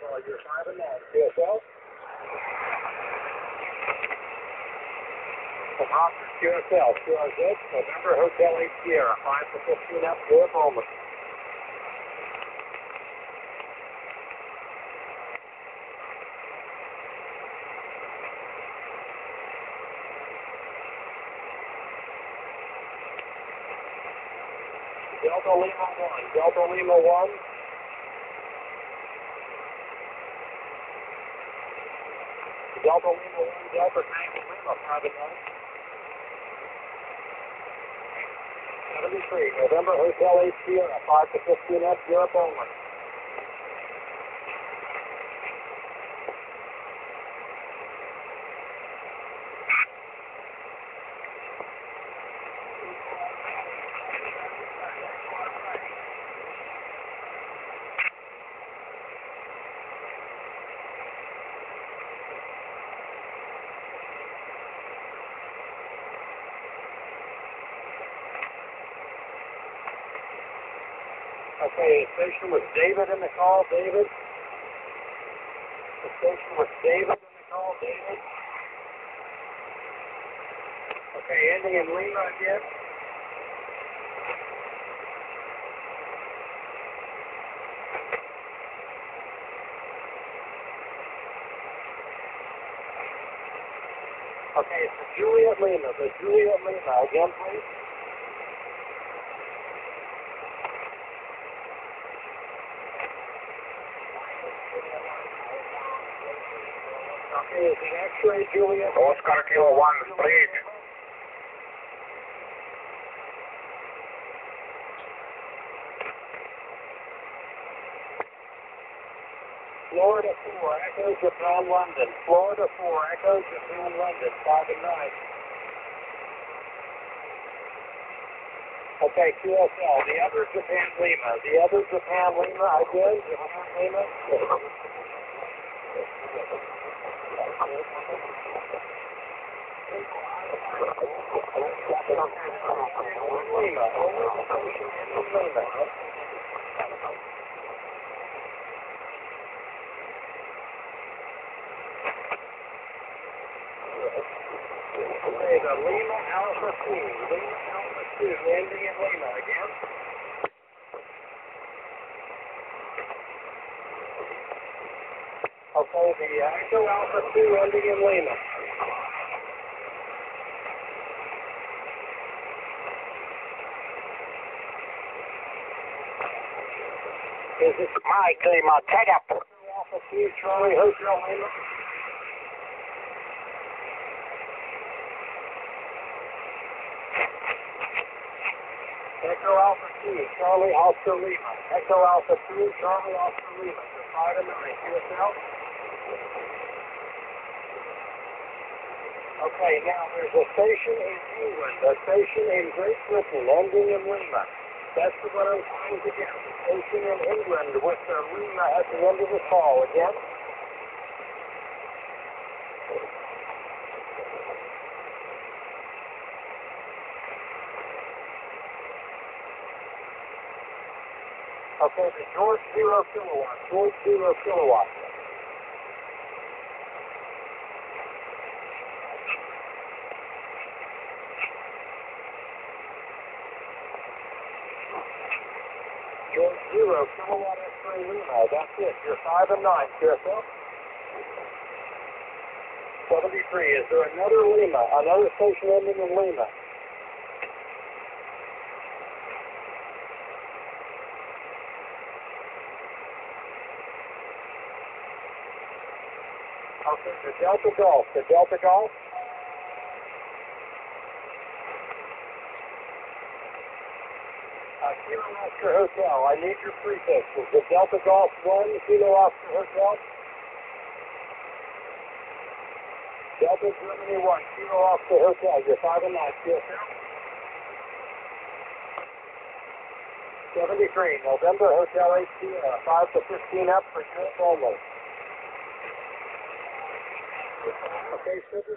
You're 5 and 9. QSL. From Oscar QSL, QRZ, November Hotel 8 Sierra, 5 to 15 up, Europe only. Delta Lima 1, Delta Lima 1. Delta Lima 1, Delta Tango Lima, 5 and 9. 73, November Hotel 8 Sierra, 5 to 15 up, Europe only. Okay, station with David in the call, David. The station with David in the call, David. Okay, ending in Lima again. Okay, it's the Juliet Lima, again, please. Okay, it's an X-ray Juliet. Oscar Kilo 1, split. Florida 4, Echo Japan London. Florida 4, Echo Japan London, 5 and 9. Okay, QSL, the other Japan Lima. Again, Japan Lima. Okay, the Lima Alpha 2, ending in Lima again. Okay, the Echo Alpha 2, ending in Lima. Is it Mike Lima, tag up. Alpha 2, Charlie Hotel Lima? Echo Alpha 2, Charlie Oscar Lima. Echo Alpha 2, Charlie Oscar Lima. You're 5 and 9. QSL? Okay, now there's a station in England, a station in Great Britain, ending in Lima. That's what I'm trying to get. A station in England with the Lima at the end of the call. Again? Okay, the George 0 kilowatt. George 0 kilowatt. George 0 kilowatt X-ray Lima. That's it. You're 5 and 9. QSL? 73. Is there another Lima? Another station ending in Lima? Okay, the Delta Golf. Kilo Oscar Hotel. I need your prefixes. The Delta Golf 1, Kilo Oscar Hotel. Delta Germany 1, Kilo Oscar Hotel. You're 5 and 9. QSL? 73, November Hotel 8 Sierra. 5 to 15 up for Europe only. Okay, Sugar.